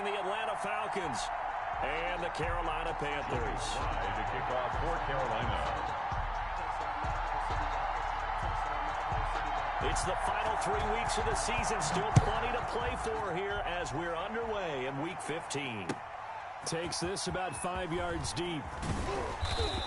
The Atlanta Falcons and the Carolina Panthers. To kick off for Carolina. It's the final 3 weeks of the season. Still plenty to play for here as we're underway in Week 15. Takes this about 5 yards deep.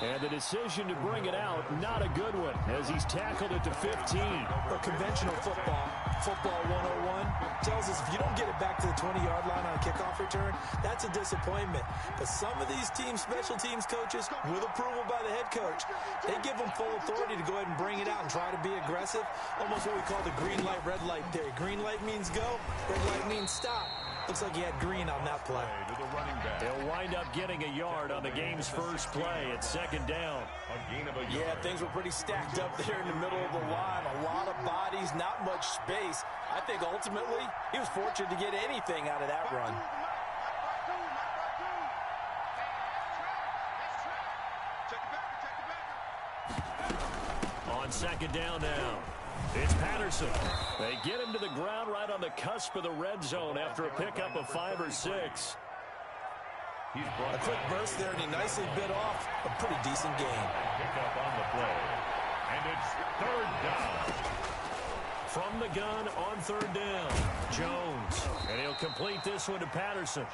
And the decision to bring it out, not a good one, as he's tackled it to 15. But conventional football 101, tells us if you don't get it back to the 20-yard line on a kickoff return, that's a disappointment. But some of these special teams coaches, with approval by the head coach, they give them full authority to go ahead and bring it out and try to be aggressive. Almost what we call the green light, red light theory. Green light means go, red light means stop. Looks like he had green on that play. To the running back. He'll wind up getting a yard on the game's first play at second down. A gain of a yard. Yeah, things were pretty stacked up there in the middle of the line. A lot of bodies, not much space. I think ultimately he was fortunate to get anything out of that run. On second down now. It's Patterson. They get him to the ground right on the cusp of the red zone after a pickup of 5 or 6. He's brought a quick burst there, and he nicely bit off a pretty decent gain. Pick up on the play. And it's third down. From the gun on third down, Jones. And he'll complete this one to Patterson.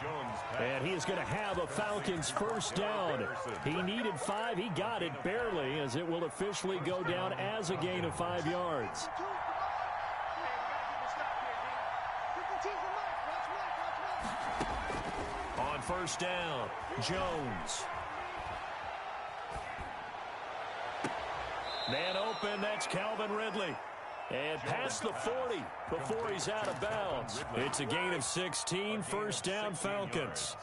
And he is going to have a Falcons first down. He needed 5. He got it barely, as it will officially go down as a gain of 5 yards. On first down, Jones. Man open, that's Calvin Ridley. And past the 40 before he's out of bounds. It's a gain of 16, first down Falcons.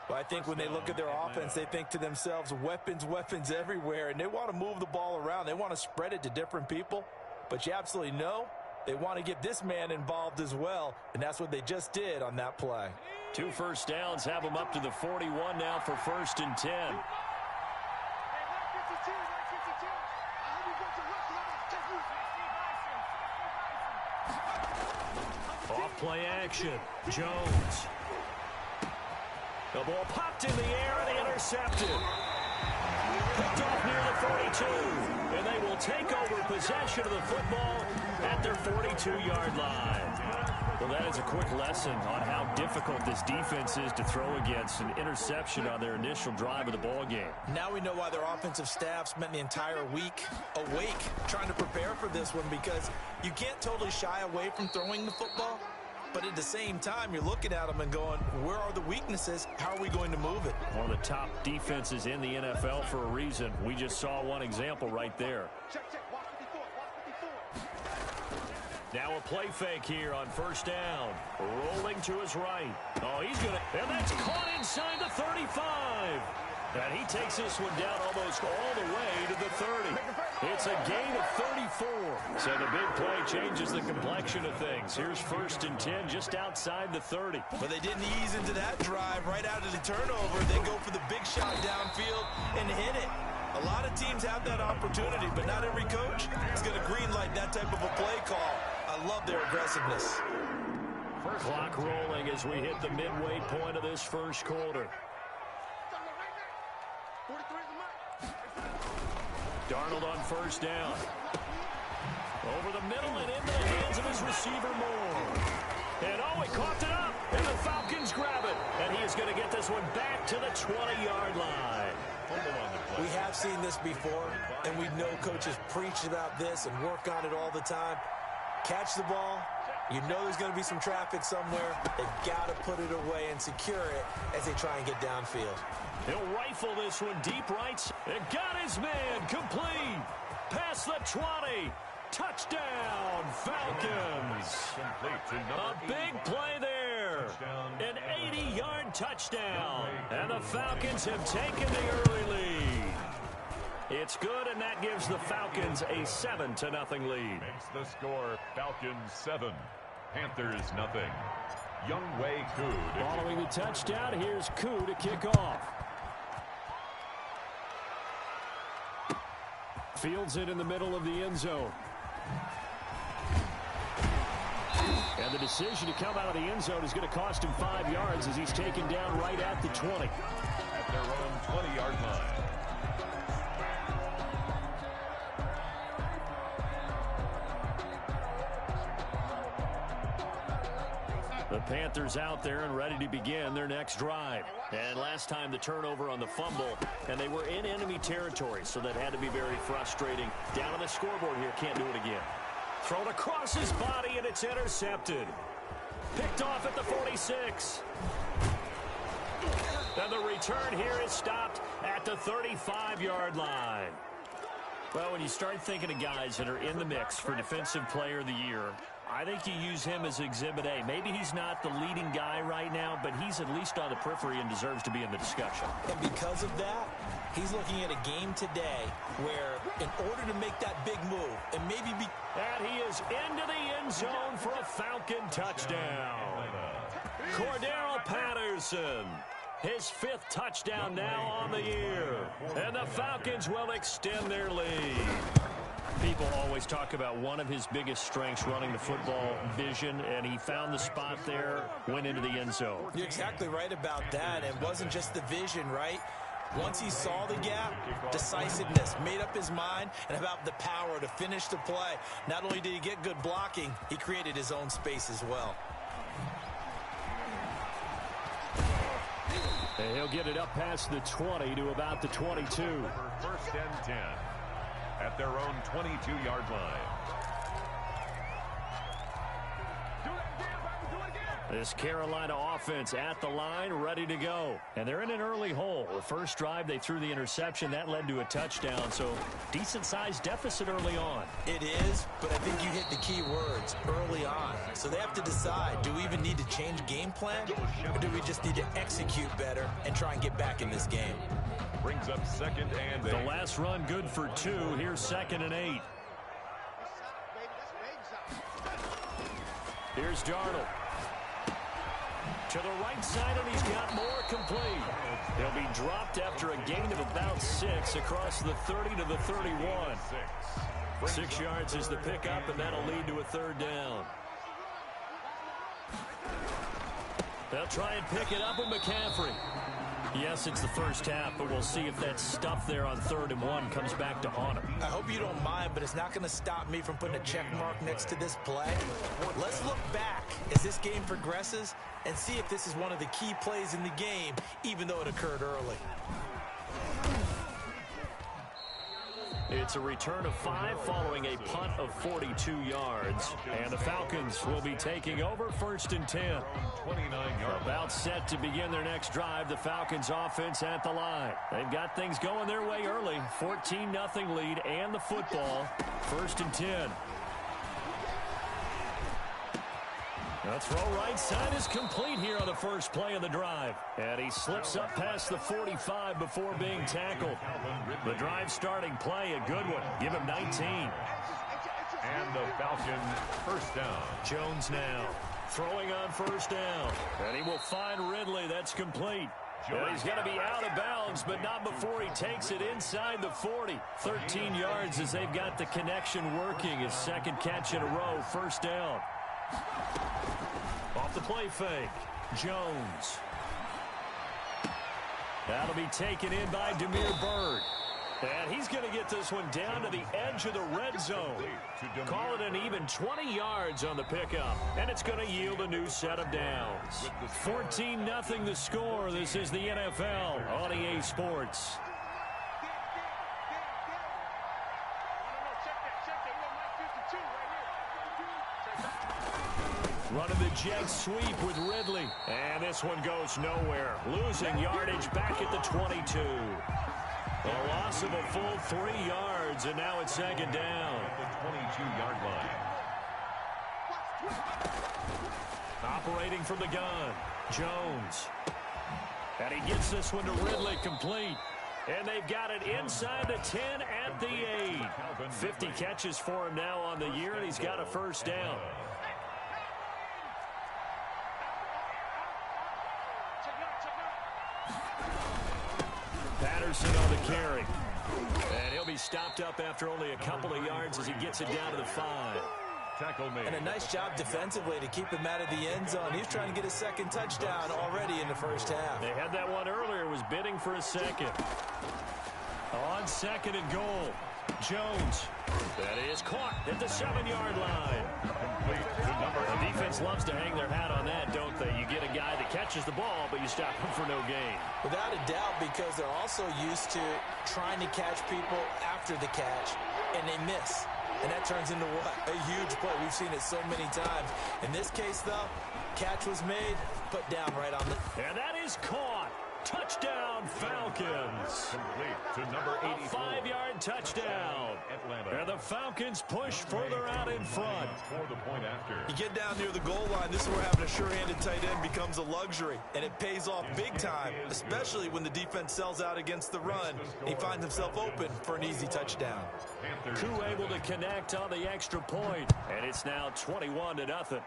Well, I think when they look at their offense, they think to themselves, weapons everywhere, and they want to move the ball around. They want to spread it to different people. But you absolutely know they want to get this man involved as well, and that's what they just did on that play. 2 first downs have them up to the 41 now for first and 10. Off play action. Jones. The ball popped in the air and intercepted. Picked off near the 42. And they will take over possession of the football at their 42-yard line. Well, that is a quick lesson on how difficult this defense is to throw against. An interception on their initial drive of the ball game. Now we know why their offensive staff spent the entire week awake trying to prepare for this one, because you can't totally shy away from throwing the football. But at the same time, you're looking at them and going, where are the weaknesses? How are we going to move it? One of the top defenses in the NFL for a reason. We just saw one example right there. Now a play fake here on first down. Rolling to his right. Oh, he's going to... And that's caught inside the 35. And he takes this one down almost all the way to the 30. It's a gain of 34. So the big play changes the complexion of things. Here's first and 10 just outside the 30. But they didn't ease into that drive right out of the turnover. They go for the big shot downfield and hit it. A lot of teams have that opportunity, but not every coach is going to green light that type of a play call. I love their aggressiveness. Clock rolling as we hit the midway point of this first quarter. Darnold on first down. Over the middle and into the hands of his receiver Moore. And oh, he coughed it up. And the Falcons grab it. And he is going to get this one back to the 20-yard line. We have seen this before, and we know coaches preach about this and work on it all the time. Catch the ball. You know there's going to be some traffic somewhere. They've got to put it away and secure it as they try and get downfield. He'll rifle this one deep right. And got his man complete. Past the 20. Touchdown, Falcons. A big play there. An 80-yard touchdown. And the Falcons have taken the early lead. It's good, and that gives the Falcons a 7-0 lead. Makes the score Falcons 7, Panthers 0. Younghoe Koo. Following the touchdown, here's Koo to kick off. Fields it in the middle of the end zone. And the decision to come out of the end zone is going to cost him 5 yards as he's taken down right at the 20. At their own 20-yard line. The Panthers out there and ready to begin their next drive. And last time the turnover on the fumble, and they were in enemy territory, so that had to be very frustrating. Down on the scoreboard here, can't do it again. Thrown across his body, and it's intercepted. Picked off at the 46. And the return here is stopped at the 35-yard line. Well, when you start thinking of guys that are in the mix for Defensive Player of the Year, I think you use him as Exhibit A. Maybe he's not the leading guy right now, but he's at least on the periphery and deserves to be in the discussion. And because of that, he's looking at a game today where in order to make that big move and maybe be... And he is into the end zone for a Falcon touchdown. Cordero Patterson, his 5th touchdown now on the year. And the Falcons will extend their lead. People always talk about one of his biggest strengths running the football, vision, and he found the spot there, went into the end zone. You're exactly right about that. It wasn't just the vision, right? Once he saw the gap, decisiveness, made up his mind, and about the power to finish the play. Not only did he get good blocking, he created his own space as well. And he'll get it up past the 20 to about the 22. First and 10. At their own 22-yard line. This Carolina offense at the line, ready to go. And they're in an early hole. The first drive, they threw the interception. That led to a touchdown, so decent-sized deficit early on. It is, but I think you hit the key words, early on. So they have to decide, do we even need to change game plan, or do we just need to execute better and try and get back in this game? Brings up 2nd and 8. The last run good for 2. Here's 2nd and 8. Here's Darnold. To the right side, and he's got more complete. He'll be dropped after a gain of about 6 across the 30 to the 31. 6 yards is the pickup, and that'll lead to a 3rd down. They'll try and pick it up with McCaffrey. Yes, it's the first half, but we'll see if that stuff there on 3rd and 1 comes back to haunt him. I hope you don't mind, but it's not going to stop me from putting a check mark next to this play. Let's look back as this game progresses and see if this is one of the key plays in the game, even though it occurred early. It's a return of 5 following a punt of 42 yards. And the Falcons will be taking over 1st and 10. 29-yard. About set to begin their next drive. The Falcons offense at the line. They've got things going their way early. 14-0 lead and the football. 1st and 10. The throw right side is complete here on the first play of the drive. And he slips up past the 45 before being tackled. The drive starting play, a good one. Give him 19. And the Falcons first down. Jones now throwing on 1st down. And he will find Ridley. That's complete. And he's going to be out of bounds, but not before he takes it inside the 40. 13 yards as they've got the connection working. His 2nd catch in a row, 1st down. Off the play fake, Jones. That'll be taken in by Damiere Byrd. And he's going to get this one down to the edge of the red zone. Call it an even 20 yards on the pickup. And it's going to yield a new set of downs. 14-0 the score. This is the NFL on EA Sports. Running the jet sweep with Ridley. And this one goes nowhere. Losing yardage back at the 22. A loss of a full 3 yards, and now it's 2nd down. The 22-yard line. Operating from the gun, Jones. And he gets this one to Ridley complete. And they've got it inside the 10 at the 8. 50 catches for him now on the year, and he's got a 1st down. Patterson on the carry. And he'll be stopped up after only a couple of yards as he gets it down to the 5. Tackle made. And a nice job defensively to keep him out of the end zone. He was trying to get a second touchdown already in the first half. They had that one earlier, was bidding for a second. On 2nd and goal, Jones. That is caught at the 7-yard line. The defense loves to hang their hat on that, don't they? You get a guy that catches the ball, but you stop him for no gain. Without a doubt, because they're also used to trying to catch people after the catch, and they miss. And that turns into what? A huge play. We've seen it so many times. In this case, though, catch was made, put down right on the... And that is caught. Touchdown, Falcons. Complete to number 84. A 5-yard touchdown. Atlanta. And the Falcons push further out in front. For the point after. You get down near the goal line, this is where having a sure-handed tight end becomes a luxury. And it pays off big time, especially when the defense sells out against the run. He finds himself open for an easy touchdown. Coup able to connect on the extra point. And it's now 21-0.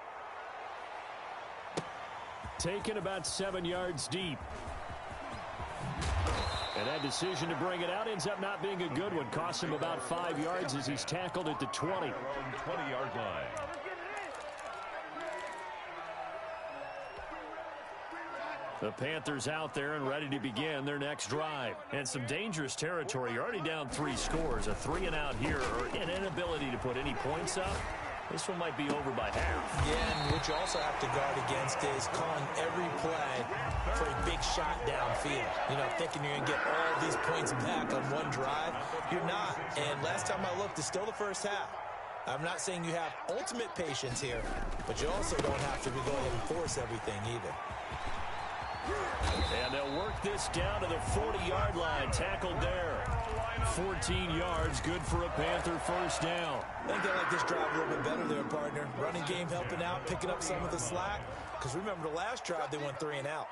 Taken about 7 yards deep. And that decision to bring it out ends up not being a good one. Costs him about 5 yards as he's tackled at the 20. 20-yard line. The Panthers out there and ready to begin their next drive. And some dangerous territory. You're already down 3 scores. A 3-and-out here, or an inability to put any points up. This one might be over by half. Yeah, and what you also have to guard against is calling every play for a big shot downfield. You know, thinking you're going to get all these points back on one drive. You're not. And last time I looked, it's still the first half. I'm not saying you have ultimate patience here, but you also don't have to be going and force everything either. And they'll work this down to the 40-yard line. Tackled there. 14 yards, good for a Panther first down. I think they like this drive a little bit better there, partner. Running game helping out, picking up some of the slack. Because remember the last drive, they went 3-and-out.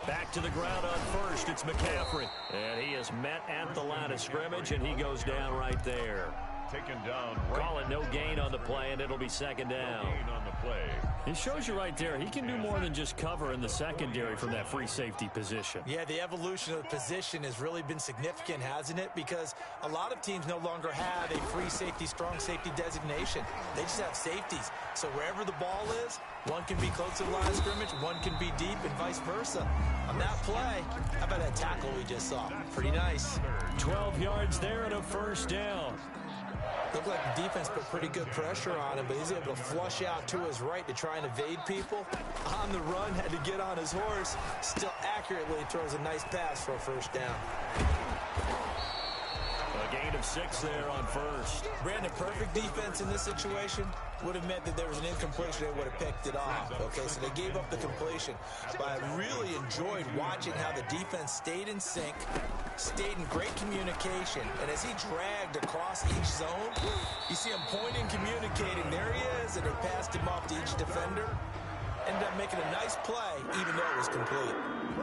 Back to the ground on first, it's McCaffrey. And he is met at the line of scrimmage, and he goes down right there. Taken down. Call it no gain on the play, and it'll be 2nd down. No gain on the play. It shows you right there, he can do more than just cover in the secondary from that free safety position. Yeah, the evolution of the position has really been significant, hasn't it? Because a lot of teams no longer have a free safety, strong safety designation. They just have safeties. So wherever the ball is, one can be close to the line of scrimmage, one can be deep, and vice versa. On that play, how about that tackle we just saw? Pretty nice. 12 yards there and a first down. Looked like the defense put pretty good pressure on him, but he's able to flush out to his right to try and evade people. On the run, had to get on his horse. Still accurately throws a nice pass for a first down. A gain of 6 there on first. Brandon, perfect defense in this situation would have meant that there was an incompletion. They would have picked it off. Okay, so they gave up the completion. But I really enjoyed watching how the defense stayed in sync, stayed in great communication, and as he dragged across each zone, you see him pointing, communicating. There he is, and they passed him off to each defender. Ended up making a nice play, even though it was complete.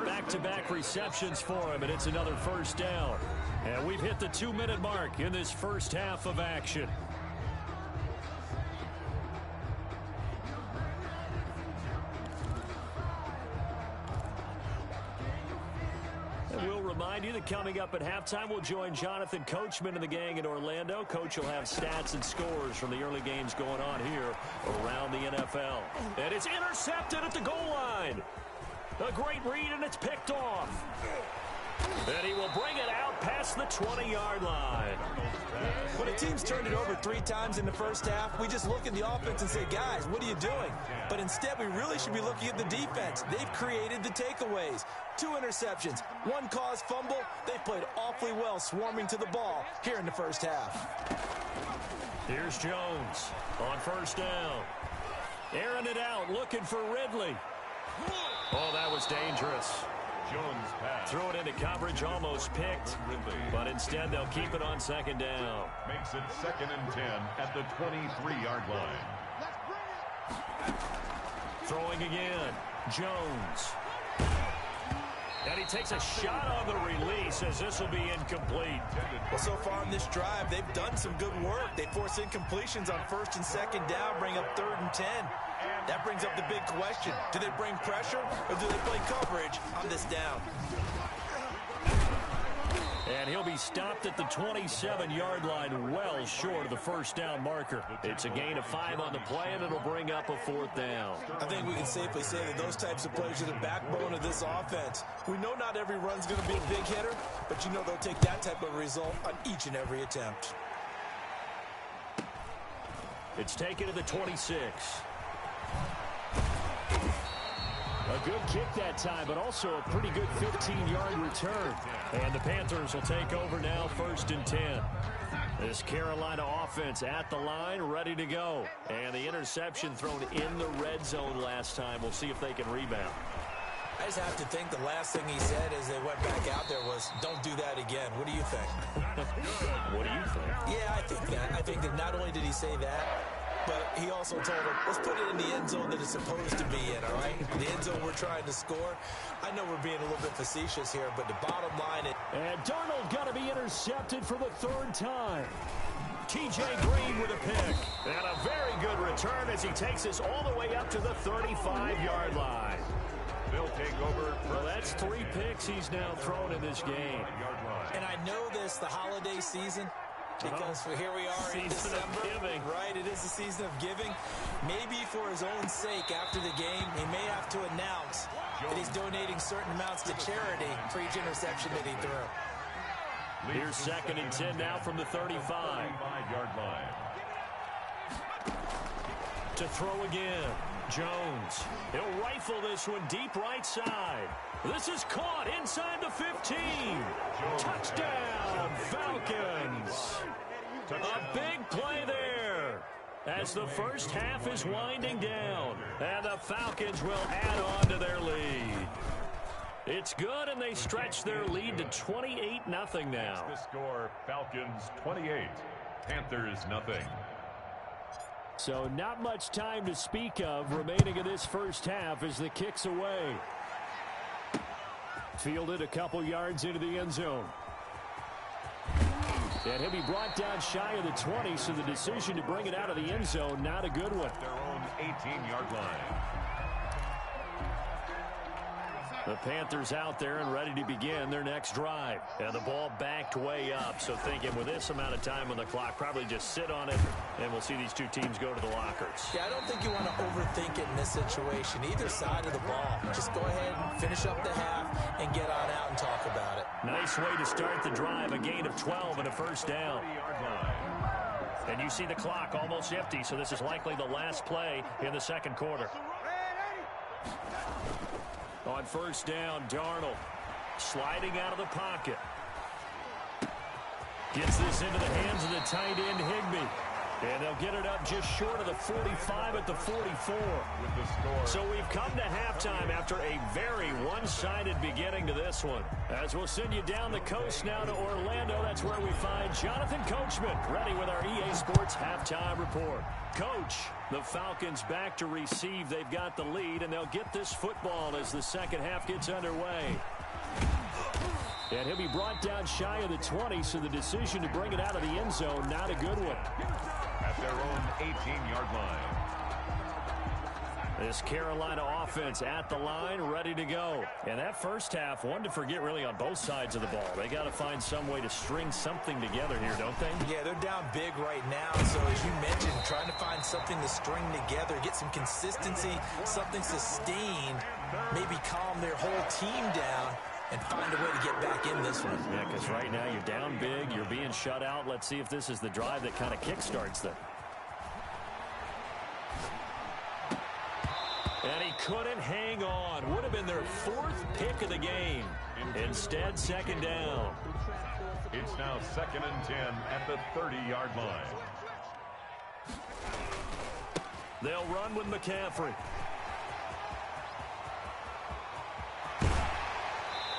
Back-to-back receptions for him, and it's another first down. And we've hit the 2-minute mark in this first half of action. And we'll remind you that coming up at halftime, we'll join Jonathan Coachman and the gang in Orlando. Coach will have stats and scores from the early games going on here around the NFL. And it's intercepted at the goal line. A great read, and it's picked off. And he will bring it out past the 20-yard line. When a team's turned it over 3 times in the first half, we just look at the offense and say, guys, what are you doing? But instead, we really should be looking at the defense. They've created the takeaways. 2 interceptions, 1 caused fumble. They played awfully well swarming to the ball here in the first half. Here's Jones on first down. Airing it out, looking for Ridley. Oh, that was dangerous. Jones pass. Threw it into coverage, almost picked. But instead, they'll keep it on 2nd down. Makes it 2nd and 10 at the 23-yard line. Throwing again. Jones. And he takes a shot on the release as this will be incomplete. Well, so far in this drive, they've done some good work. They force incompletions on 1st and 2nd down, bring up 3rd and 10. That brings up the big question. Do they bring pressure or do they play coverage on this down? And he'll be stopped at the 27-yard line, well short of the first down marker. It's a gain of 5 on the play, and it'll bring up a 4th down. I think we can safely say that those types of plays are the backbone of this offense. We know not every run's going to be a big hitter, but you know they'll take that type of result on each and every attempt. It's taken to the 26. A good kick that time, but also a pretty good 15-yard return. And the Panthers will take over now, 1st and 10. This Carolina offense at the line, ready to go. And the interception thrown in the red zone last time. We'll see if they can rebound. I just have to think the last thing he said as they went back out there was, don't do that again. What do you think? What do you think? Yeah, I think that. I think that not only did he say that, but he also told him, let's put it in the end zone that it's supposed to be in, all right? The end zone we're trying to score. I know we're being a little bit facetious here, but the bottom line is... And Darnold got to be intercepted for the 3rd time. T.J. Green with a pick. And a very good return as he takes us all the way up to the 35-yard line. They'll take over. Well, that's 3 picks he's now thrown in this game. And I know this, the holiday season, because here we are in December, right? It is the season of giving. Maybe for his own sake, after the game, he may have to announce that he's donating certain amounts to charity for each interception that he threw. Here's 2nd and 10 now from the 35-yard line. To throw again. Jones. He'll rifle this one deep right side. This is caught inside the 15. Touchdown, Falcons. A big play there as the first half is winding down. And the Falcons will add on to their lead. It's good, and they stretch their lead to 28-0 now. The score, Falcons 28, Panthers nothing. So not much time to speak of remaining in this first half as the kick's away. Fielded a couple yards into the end zone. And he'll be brought down shy of the 20, so the decision to bring it out of the end zone, not a good one. Their own 18-yard line. The Panthers out there and ready to begin their next drive. And the ball backed way up, so thinking with this amount of time on the clock, probably just sit on it, and we'll see these two teams go to the lockers. Yeah, I don't think you want to overthink it in this situation. Either side of the ball. Just go ahead and finish up the half and get on out and talk about it. Nice way to start the drive, a gain of 12 and a first down. And you see the clock almost empty, so this is likely the last play in the second quarter. On first down, Darnold sliding out of the pocket. Gets this into the hands of the tight end, Higbee. And they'll get it up just short of the 45 at the 44. With the score. So we've come to halftime after a very one-sided beginning to this one. As we'll send you down the coast now to Orlando, that's where we find Jonathan Coachman, ready with our EA Sports Halftime Report. Coach, the Falcons back to receive. They've got the lead, and they'll get this football as the second half gets underway. And he'll be brought down shy of the 20, so the decision to bring it out of the end zone, not a good one. At their own 18-yard line. This Carolina offense at the line, ready to go. And that first half, one to forget really on both sides of the ball. They got to find some way to string something together here, don't they? Yeah, they're down big right now. So as you mentioned, trying to find something to string together, get some consistency, something sustained, maybe calm their whole team down and find a way to get back in this one. Yeah, because right now you're down big, you're being shut out. Let's see if this is the drive that kind of kickstarts them. And he couldn't hang on. Would have been their 4th pick of the game. Instead, second down. It's now 2nd and 10 at the 30-yard line. They'll run with McCaffrey.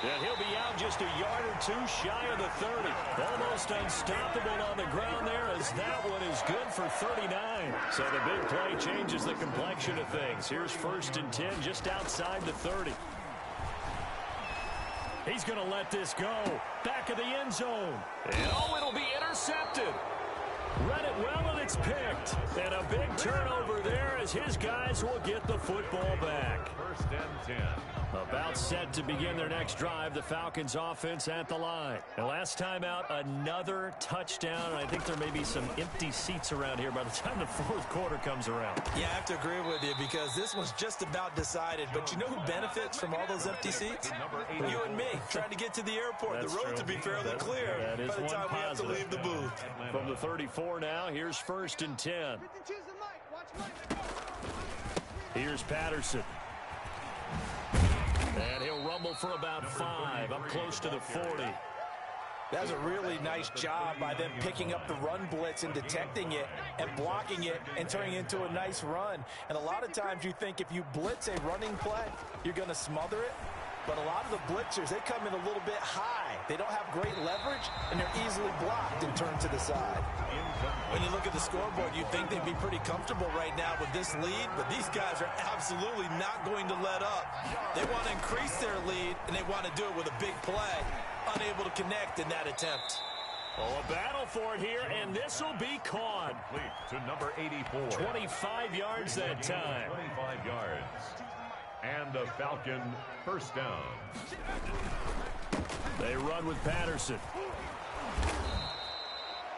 And he'll be out just a yard or two shy of the 30. Almost unstoppable on the ground there as that one is good for 39. So the big play changes the complexion of things. Here's 1st and 10 just outside the 30. He's going to let this go. Back of the end zone. And oh, it'll be intercepted. Read it well, and it's It's picked. And a big turnover there as his guys will get the football back. First and 10. About set to begin their next drive, the Falcons offense at the line. And last time out, another touchdown. I think there may be some empty seats around here by the time the fourth quarter comes around. Yeah, I have to agree with you because this one's just about decided. But you know who benefits from all those empty seats? You and me, trying to get to the airport. That's the road true. to be fairly clear That by the time we have to leave the booth. From the 34 now, here's first and 10. Here's Patterson. And he'll rumble for about 5, up close to the 40. That's a really nice job by them picking up the run blitz and detecting it and blocking it and turning it into a nice run. And a lot of times you think if you blitz a running play, you're going to smother it. But a lot of the blitzers, they come in a little bit high. They don't have great leverage, and they're easily blocked and turned to the side. When you look at the scoreboard, you'd think they'd be pretty comfortable right now with this lead, but these guys are absolutely not going to let up. They want to increase their lead, and they want to do it with a big play. Unable to connect in that attempt. Oh, a battle for it here, and this will be caught. To number 84. 25 yards that time. 25 yards. And a Falcon first down. They run with Patterson.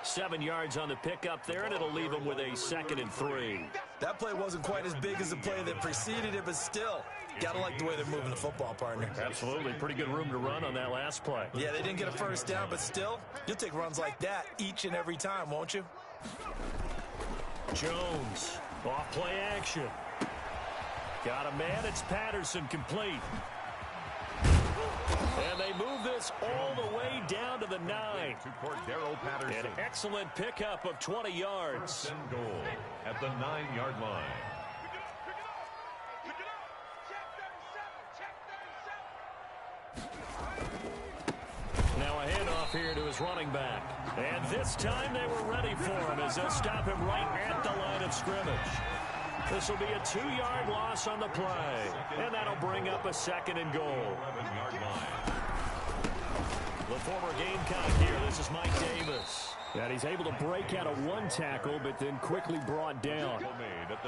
7 yards on the pickup there, and it'll leave them with a 2nd and 3. That play wasn't quite as big as the play that preceded it, but still, got to like the way they're moving the football, partner. Absolutely. Pretty good room to run on that last play. Yeah, they didn't get a first down, but still, you'll take runs like that each and every time, won't you? Jones, off play action. Got a man, it's Patterson, complete. And they move this all the way down to the 9. To Cordero Patterson. An excellent pickup of 20 yards. First and goal at the 9-yard line. Now a handoff here to his running back. And this time they were ready for him as they'll stop him right at the line of scrimmage. This will be a 2-yard loss on the play. And that'll bring up a 2nd and goal. 11-yard line. The former Gamecock here. This is Mike Davis. And he's able to break out of one tackle, but then quickly brought down.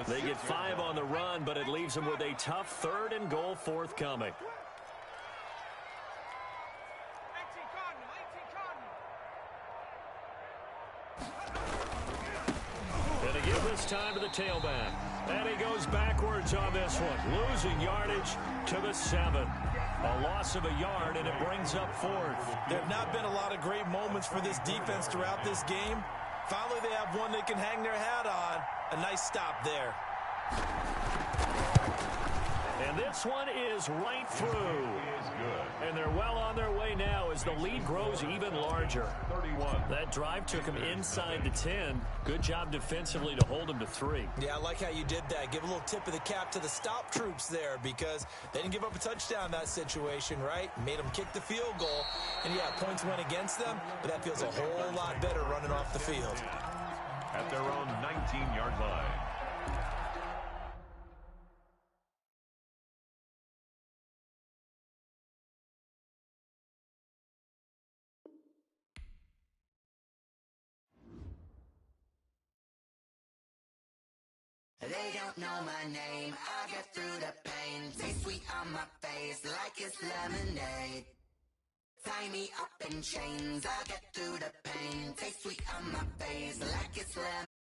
They get 5 on the run, but it leaves them with a tough 3rd and goal forthcoming. And again this time to the tailback. And he goes backwards on this one, losing yardage to the 7. A loss of a yard, and it brings up 4th. There have not been a lot of great moments for this defense throughout this game. Finally, they have one they can hang their hat on. A nice stop there. And this one is right through. And they're well on their way now as the lead grows even larger. 31. That drive took them inside the 10. Good job defensively to hold them to 3. Yeah, I like how you did that. Give a little tip of the cap to the stop troops there because they didn't give up a touchdown in that situation, right? Made them kick the field goal. And, yeah, points went against them, but that feels a whole lot better running off the field. At their own 19-yard line. They don't know my name, I get through the pain. Taste sweet on my face like it's lemonade. Tie me up in chains, I get through the pain. Taste sweet on my face like it's lemonade.